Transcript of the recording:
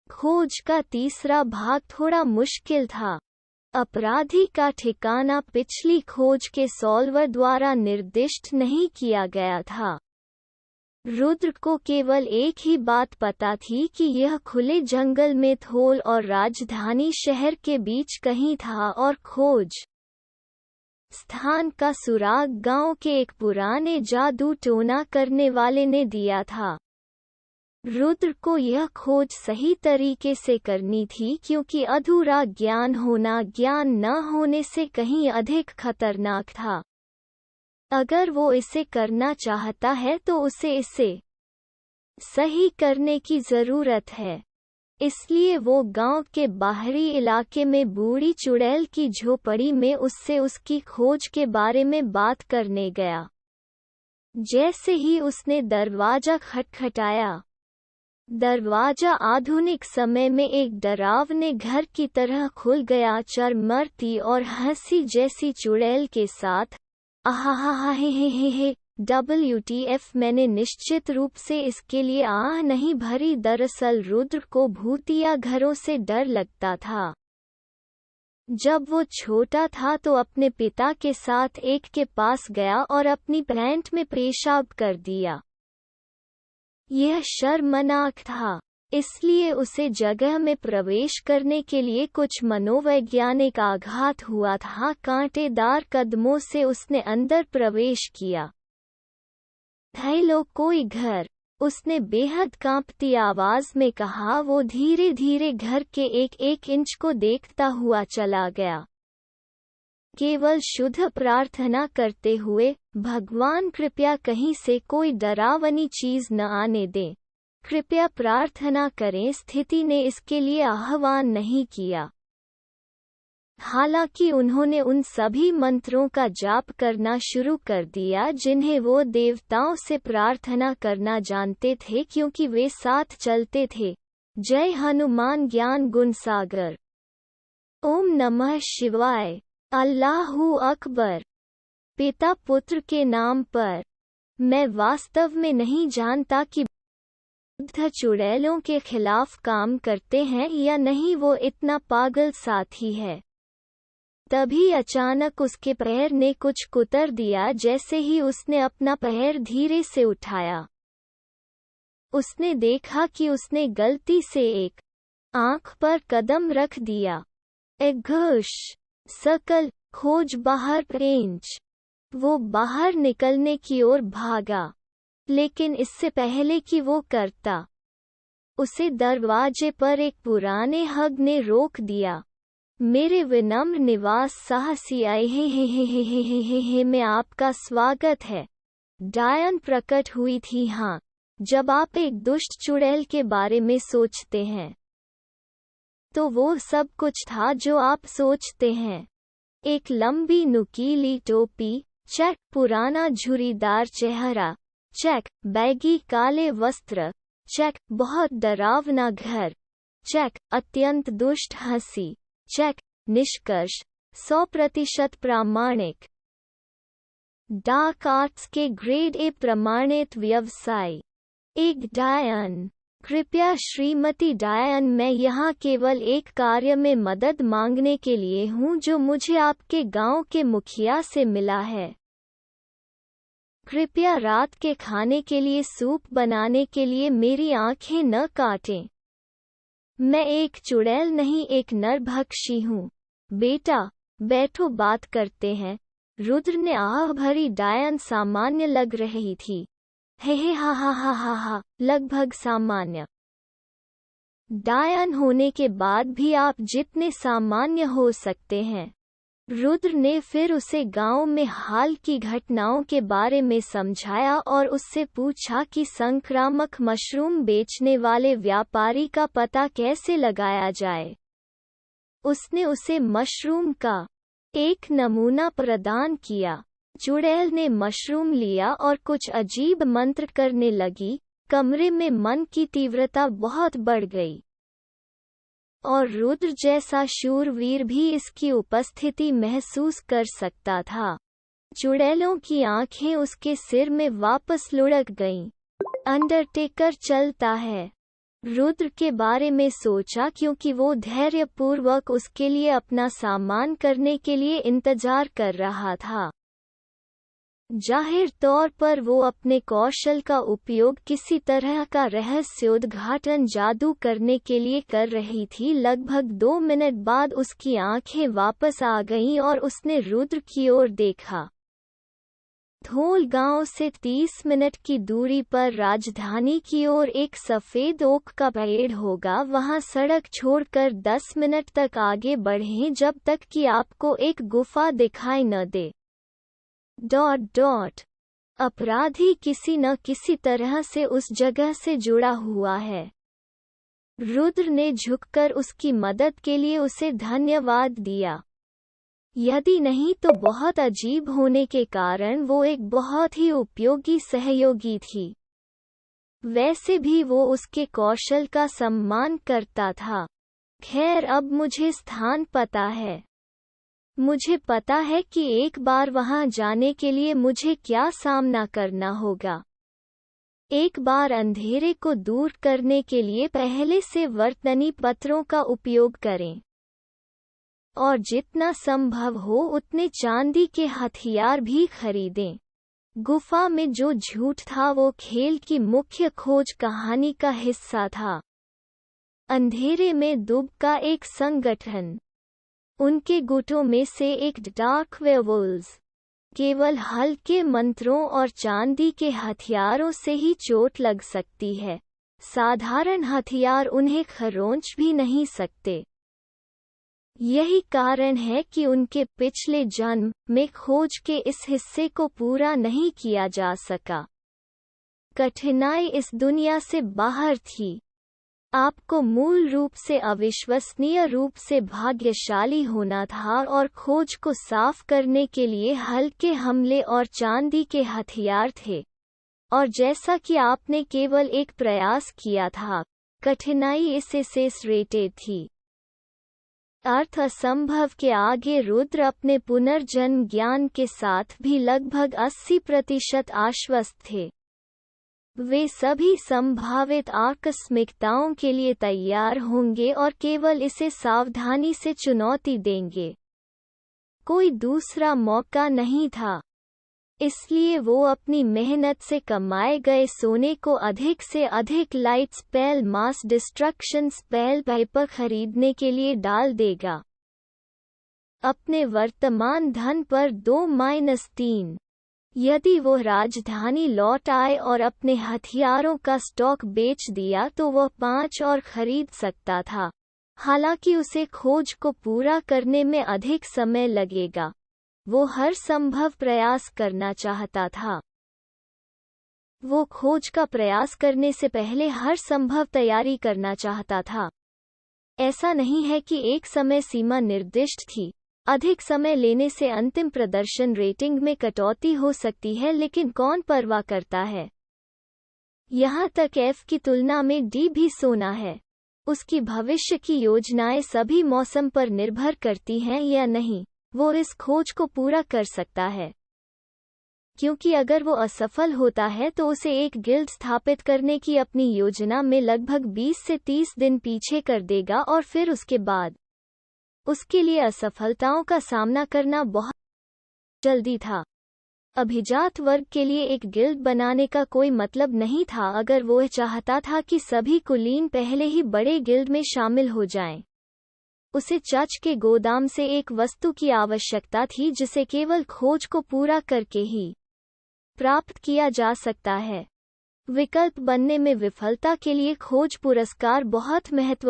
खोज का तीसरा भाग थोड़ा मुश्किल था। अपराधी का ठिकाना पिछली खोज के सॉल्वर द्वारा निर्दिष्ट नहीं किया गया था। रुद्र को केवल एक ही बात पता थी कि यह खुले जंगल में थोल और राजधानी शहर के बीच कहीं था और खोज स्थान का सुराग गांव के एक पुराने जादू टोना करने वाले ने दिया था। रुद्र को यह खोज सही तरीके से करनी थी क्योंकि अधूरा ज्ञान होना ज्ञान न होने से कहीं अधिक खतरनाक था। अगर वो इसे करना चाहता है तो उसे इसे सही करने की जरूरत है। इसलिए वो गांव के बाहरी इलाके में बूढ़ी चुड़ैल की झोपड़ी में उससे उसकी खोज के बारे में बात करने गया। जैसे ही उसने दरवाजा खटखटाया, दरवाजा आधुनिक समय में एक डरावने घर की तरह खुल गया, चरमरती और हंसी जैसी चुड़ैल के साथ। आहा हे WTF, मैंने निश्चित रूप से इसके लिए आह नहीं भरी। दरअसल रुद्र को भूतिया घरों से डर लगता था। जब वो छोटा था तो अपने पिता के साथ एक के पास गया और अपनी पैंट में पेशाब कर दिया। यह शर्मनाक था, इसलिए उसे जगह में प्रवेश करने के लिए कुछ मनोवैज्ञानिक आघात हुआ था। कांटेदार कदमों से उसने अंदर प्रवेश किया। हेलो, कोई घर? उसने बेहद कांपती आवाज में कहा। वो धीरे धीरे घर के एक इंच को देखता हुआ चला गया, केवल शुद्ध प्रार्थना करते हुए, भगवान कृपया कहीं से कोई डरावनी चीज न आने दे। कृपया प्रार्थना करें। स्थिति ने इसके लिए आह्वान नहीं किया। हालांकि उन्होंने उन सभी मंत्रों का जाप करना शुरू कर दिया जिन्हें वो देवताओं से प्रार्थना करना जानते थे क्योंकि वे साथ चलते थे। जय हनुमान ज्ञान गुण सागर। ओम नमः शिवाय। अल्लाहू अकबर। पिता पुत्र के नाम पर। मैं वास्तव में नहीं जानता कि बुद्ध चुड़ैलों के खिलाफ काम करते हैं या नहीं। वो इतना पागल साथी है। तभी अचानक उसके पैर ने कुछ कुतर दिया। जैसे ही उसने अपना पैर धीरे से उठाया, उसने देखा कि उसने गलती से एक आंख पर कदम रख दिया। घुश सकल खोज बाहर रेंज। वो बाहर निकलने की ओर भागा, लेकिन इससे पहले कि वो करता, उसे दरवाजे पर एक पुराने हग ने रोक दिया। मेरे विनम्र निवास साहसी आए हे में आपका स्वागत है। डायन प्रकट हुई थी। हाँ, जब आप एक दुष्ट चुड़ैल के बारे में सोचते हैं तो वो सब कुछ था जो आप सोचते हैं। एक लंबी नुकीली टोपी, चेक। पुराना झुर्रीदार चेहरा, चेक। बैगी काले वस्त्र, चेक। बहुत डरावना घर, चेक। अत्यंत दुष्ट हंसी, चेक। निष्कर्ष 100% प्रामाणिक। डार्क आर्ट्स के ग्रेड ए प्रमाणित व्यवसाय। एक डायन। कृपया श्रीमती डायन, मैं यहाँ केवल एक कार्य में मदद मांगने के लिए हूँ जो मुझे आपके गांव के मुखिया से मिला है। कृपया रात के खाने के लिए सूप बनाने के लिए मेरी आंखें न काटें। मैं एक चुड़ैल नहीं, एक नरभक्षी हूँ। बेटा बैठो, बात करते हैं। रुद्र ने आह भरी। डायन सामान्य लग रही थी। हे हा, लगभग सामान्य। डायन होने के बाद भी आप जितने सामान्य हो सकते हैं। रुद्र ने फिर उसे गांव में हाल की घटनाओं के बारे में समझाया और उससे पूछा कि संक्रामक मशरूम बेचने वाले व्यापारी का पता कैसे लगाया जाए। उसने उसे मशरूम का एक नमूना प्रदान किया। चुड़ैल ने मशरूम लिया और कुछ अजीब मंत्र करने लगी। कमरे में मन की तीव्रता बहुत बढ़ गई और रुद्र जैसा शूरवीर भी इसकी उपस्थिति महसूस कर सकता था। चुड़ैलों की आंखें उसके सिर में वापस लुढ़क गईं। अंडरटेकर चलता है। रुद्र के बारे में सोचा क्योंकि वो धैर्यपूर्वक उसके लिए अपना सामना करने के लिए इंतजार कर रहा था। जाहिर तौर पर वो अपने कौशल का उपयोग किसी तरह का रहस्योद्घाटन जादू करने के लिए कर रही थी। लगभग 2 मिनट बाद उसकी आंखें वापस आ गईं और उसने रुद्र की ओर देखा। धोल गांव से 30 मिनट की दूरी पर राजधानी की ओर एक सफेद ओक का पेड़ होगा। वहां सड़क छोड़कर 10 मिनट तक आगे बढ़ें जब तक कि आपको एक गुफा दिखाई न दे। अपराधी किसी न किसी तरह से उस जगह से जुड़ा हुआ है। रुद्र ने झुककर उसकी मदद के लिए उसे धन्यवाद दिया। यदि नहीं तो बहुत अजीब होने के कारण वो एक बहुत ही उपयोगी सहयोगी थी। वैसे भी वो उसके कौशल का सम्मान करता था। खैर, अब मुझे स्थान पता है। मुझे पता है कि एक बार वहां जाने के लिए मुझे क्या सामना करना होगा। एक बार अंधेरे को दूर करने के लिए पहले से वर्तनी पत्रों का उपयोग करें और जितना संभव हो उतने चांदी के हथियार भी खरीदें। गुफा में जो झूठ था वो खेल की मुख्य खोज कहानी का हिस्सा था। अंधेरे में दुब का एक संगठन। उनके गुटों में से एक डार्क वेयरवुल्व्स। केवल हल्के मंत्रों और चांदी के हथियारों से ही चोट लग सकती है। साधारण हथियार उन्हें खरोंच भी नहीं सकते। यही कारण है कि उनके पिछले जन्म में खोज के इस हिस्से को पूरा नहीं किया जा सका। कठिनाई इस दुनिया से बाहर थी। आपको मूल रूप से अविश्वसनीय रूप से भाग्यशाली होना था और खोज को साफ करने के लिए हल्के हमले और चांदी के हथियार थे। और जैसा कि आपने केवल एक प्रयास किया था, कठिनाई इससे शेष रेटेड थी। अर्थ असंभव के आगे रुद्र अपने पुनर्जन्म ज्ञान के साथ भी लगभग 80% आश्वस्त थे। वे सभी संभावित आकस्मिकताओं के लिए तैयार होंगे और केवल इसे सावधानी से चुनौती देंगे। कोई दूसरा मौका नहीं था। इसलिए वो अपनी मेहनत से कमाए गए सोने को अधिक से अधिक light spell mass destruction spell paper खरीदने के लिए डाल देगा। अपने वर्तमान धन पर 2-3। यदि वो राजधानी लौट आए और अपने हथियारों का स्टॉक बेच दिया तो वह 5 और खरीद सकता था। हालांकि उसे खोज को पूरा करने में अधिक समय लगेगा। वो हर संभव प्रयास करना चाहता था। वो खोज का प्रयास करने से पहले हर संभव तैयारी करना चाहता था। ऐसा नहीं है कि एक समय सीमा निर्दिष्ट थी। अधिक समय लेने से अंतिम प्रदर्शन रेटिंग में कटौती हो सकती है, लेकिन कौन परवाह करता है। यहाँ तक एफ की तुलना में डी भी सोना है। उसकी भविष्य की योजनाएं सभी मौसम पर निर्भर करती हैं या नहीं। वो इस खोज को पूरा कर सकता है, क्योंकि अगर वो असफल होता है तो उसे एक गिल्ड स्थापित करने की अपनी योजना में लगभग 20 से 30 दिन पीछे कर देगा और फिर उसके बाद उसके लिए असफलताओं का सामना करना बहुत जल्दी था। अभिजात वर्ग के लिए एक गिल्ड बनाने का कोई मतलब नहीं था अगर वो चाहता था कि सभी कुलीन पहले ही बड़े गिल्ड में शामिल हो जाएं। उसे चर्च के गोदाम से एक वस्तु की आवश्यकता थी जिसे केवल खोज को पूरा करके ही प्राप्त किया जा सकता है। विकल्प बनने में विफलता के लिए खोज पुरस्कार बहुत महत्वपूर्ण